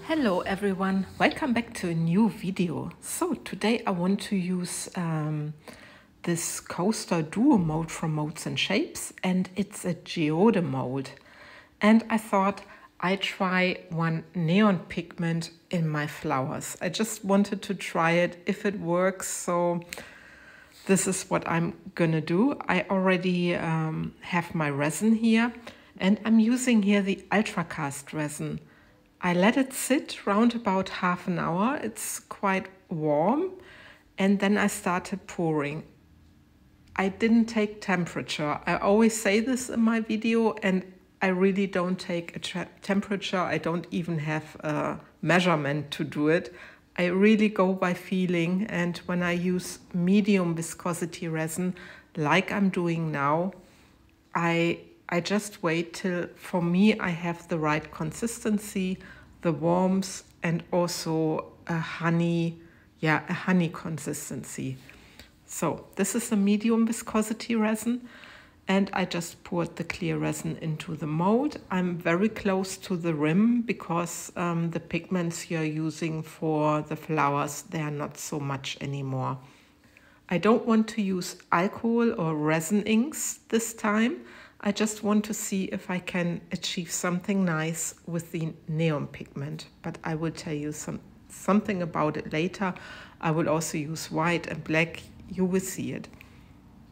Hello everyone, welcome back to a new video. So today I want to use this Coaster Duo Mold from MoldsandShapes, and it's a geode mold. And I thought I'd try one neon pigment in my flowers. I just wanted to try it if it works, so this is what I'm gonna do. I already have my resin here, and I'm using here the ultracast resin. I let it sit round about half an hour. It's quite warm, and then I started pouring. I didn't take temperature. I always say this in my video, and I really don't take a temperature. I don't even have a measurement to do it. I really go by feeling, and when I use medium viscosity resin like I'm doing now, I just wait till, for me, I have the right consistency, the warmth, and also a honey consistency. So this is a medium viscosity resin, and I just poured the clear resin into the mold. I'm very close to the rim because the pigments you're using for the flowers, they are not so much anymore. I don't want to use alcohol or resin inks this time. I just want to see if I can achieve something nice with the neon pigment, but I will tell you something about it later. I will also use white and black. You will see it.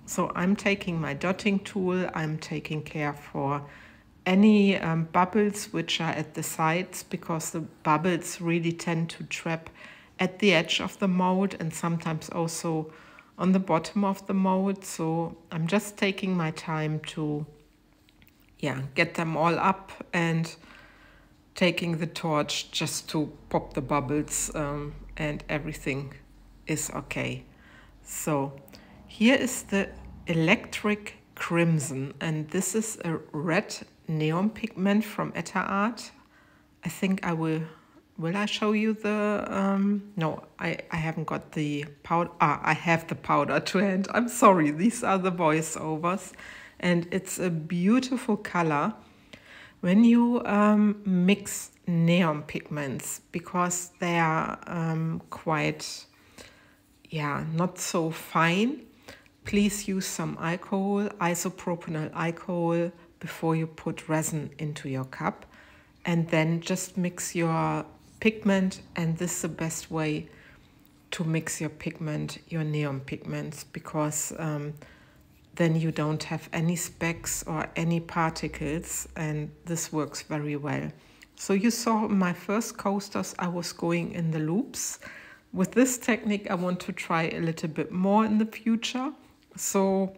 So I'm taking my dotting tool. I'm taking care for any bubbles which are at the sides, because the bubbles really tend to trap at the edge of the mold and sometimes also on the bottom of the mold. So I'm just taking my time to get them all up and taking the torch just to pop the bubbles, and everything is okay. So here is the electric crimson, and this is a red neon pigment from Etta Art. I think I will I show you the, no, I haven't got the powder. I have the powder to hand. I'm sorry, these are the voiceovers. And it's a beautiful color when you mix neon pigments, because they are quite, not so fine. Please use some alcohol, isopropanol alcohol, before you put resin into your cup. And then just mix your pigment, and this is the best way to mix your pigment, your neon pigments, because then you don't have any specks or any particles, and this works very well. So you saw my first coasters, I was going in the loops. With this technique, I want to try a little bit more in the future. So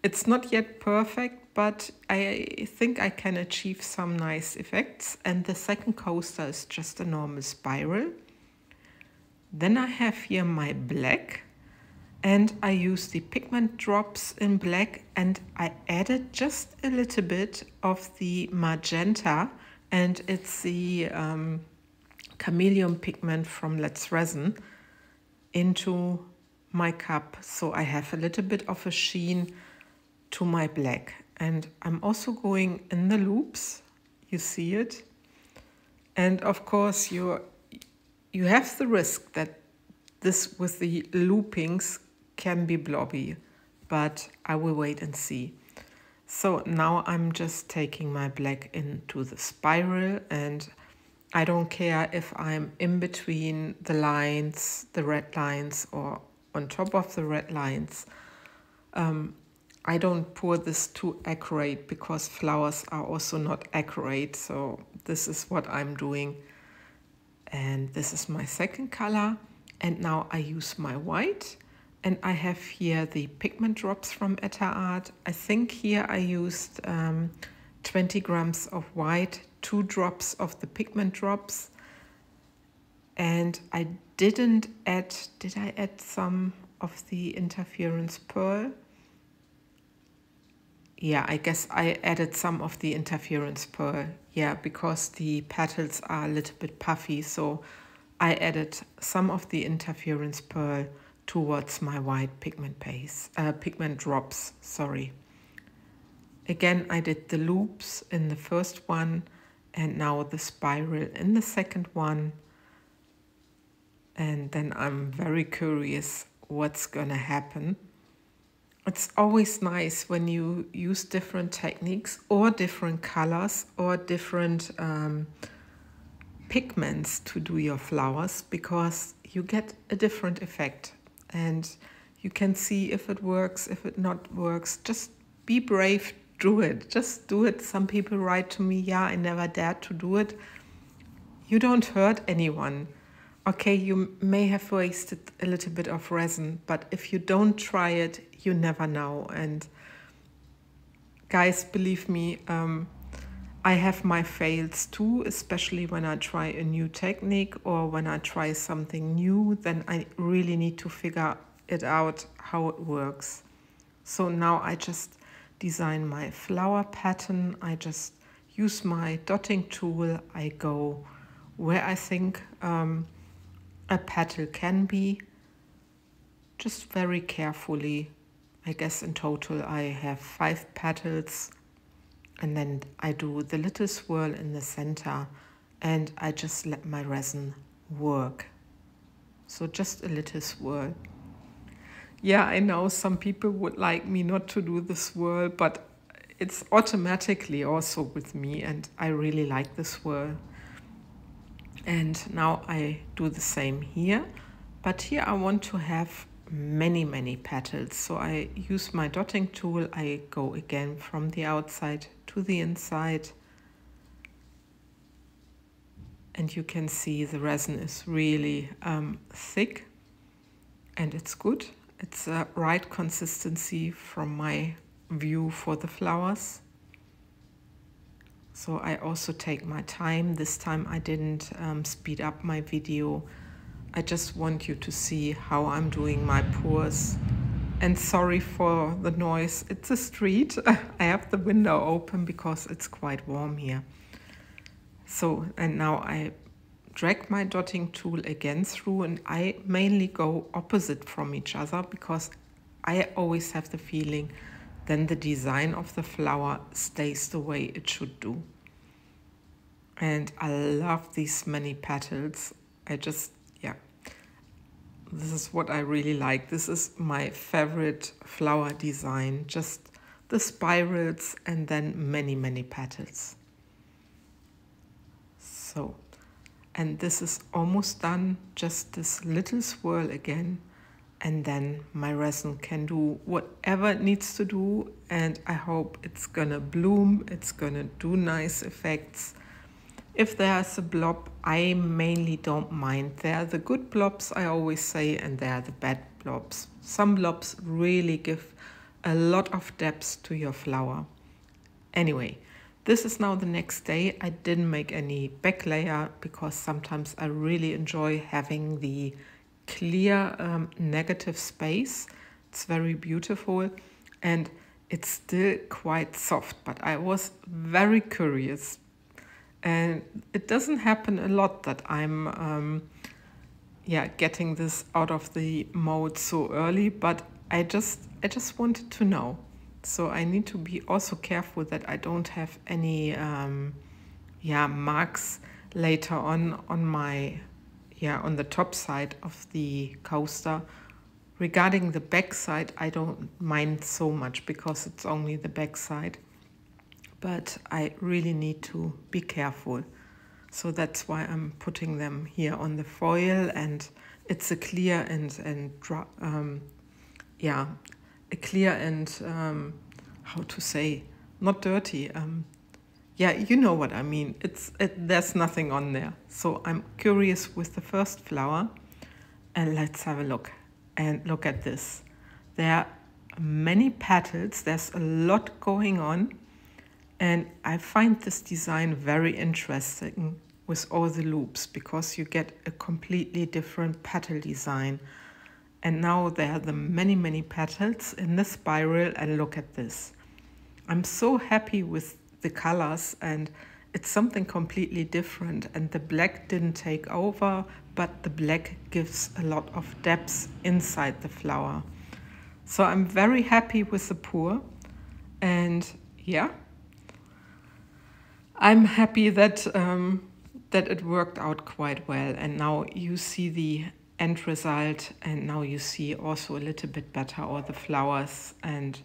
it's not yet perfect, but I think I can achieve some nice effects. And the second coaster is just a normal spiral. Then I have here my black, and I use the pigment drops in black, and I added just a little bit of the magenta, and it's the chameleon pigment from Let's Resin, into my cup. So I have a little bit of a sheen to my black. And I'm also going in the loops, you see it. And of course you have the risk that this with the loopings can be blobby, but I will wait and see. So now I'm just taking my black into the spiral, and I don't care if I'm in between the lines, the red lines, or on top of the red lines. I don't pour this too accurate, because flowers are also not accurate. So this is what I'm doing. And this is my second color. And now I use my white. And I have here the pigment drops from Etta Art. I think here I used 20 grams of white, 2 drops of the pigment drops. And I didn't add, did I add some of the interference pearl? Yeah, I guess I added some of the interference pearl. Yeah, because the petals are a little bit puffy. So I added some of the interference pearl towards my white pigment paste, pigment drops, sorry. Again, I did the loops in the first one, and now the spiral in the second one. And then I'm very curious what's gonna happen. It's always nice when you use different techniques or different colors or different pigments to do your flowers, because you get a different effect and you can see if it works, if it not works. Just be brave, do it. Just do it. Some people write to me, yeah, I never dared to do it. You don't hurt anyone. Okay, you may have wasted a little bit of resin, but if you don't try it, you never know. And guys, believe me, I have my fails too, especially when I try a new technique or when I try something new, then I really need to figure it out how it works. So now I just design my flower pattern. I just use my dotting tool. I go where I think a petal can be, just very carefully. I guess in total I have 5 petals, and then I do the little swirl in the center and I just let my resin work. So just a little swirl. Yeah, I know some people would like me not to do the swirl, but it's automatically also with me and I really like the swirl. And now I do the same here, but here I want to have many petals. So I use my dotting tool. I go again from the outside to the inside. And you can see the resin is really thick and it's good. It's a right consistency from my view for the flowers. So I also take my time. This time I didn't speed up my video. I just want you to see how I'm doing my pours. And sorry for the noise, it's a street. I have the window open because it's quite warm here. So, and now I drag my dotting tool again through, and I mainly go opposite from each other because I always have the feeling then the design of the flower stays the way it should do. And I love these many petals. This is what I really like. This is my favorite flower design, just the spirals and then many petals. So, and this is almost done, just this little swirl again. And then my resin can do whatever it needs to do, and I hope it's gonna bloom, it's gonna do nice effects. If there's a blob, I mainly don't mind. There are the good blobs, I always say, and there are the bad blobs. Some blobs really give a lot of depth to your flower. Anyway, this is now the next day. I didn't make any back layer because sometimes I really enjoy having the clear negative space. It's very beautiful and it's still quite soft, but I was very curious, and it doesn't happen a lot that I'm getting this out of the mold so early, but I just wanted to know. So I need to be also careful that I don't have any marks later on my on the top side of the coaster. Regarding the back side, I don't mind so much because it's only the back side, but I really need to be careful. So that's why I'm putting them here on the foil, and it's a clear and how to say, not dirty. Yeah, you know what I mean. There's nothing on there. So I'm curious with the first flower, and let's have a look. And look at this. There are many petals. There's a lot going on, and I find this design very interesting with all the loops because you get a completely different petal design. And now there are the many petals in the spiral, and look at this. I'm so happy with the colors, and it's something completely different, and the black didn't take over, but the black gives a lot of depth inside the flower. So I'm very happy with the pour, and yeah, I'm happy that that it worked out quite well, and now you see the end result, and now you see also a little bit better all the flowers, and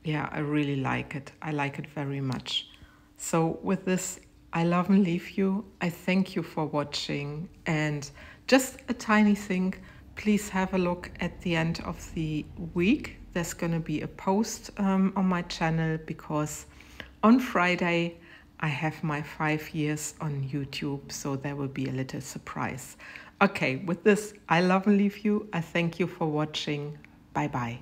yeah, I really like it. I like it very much. So with this, I love and leave you. I thank you for watching, and just a tiny thing, please have a look at the end of the week. There's gonna be a post on my channel, because on Friday I have my 5 years on YouTube, so there will be a little surprise. Okay, with this, I love and leave you. I thank you for watching. Bye bye.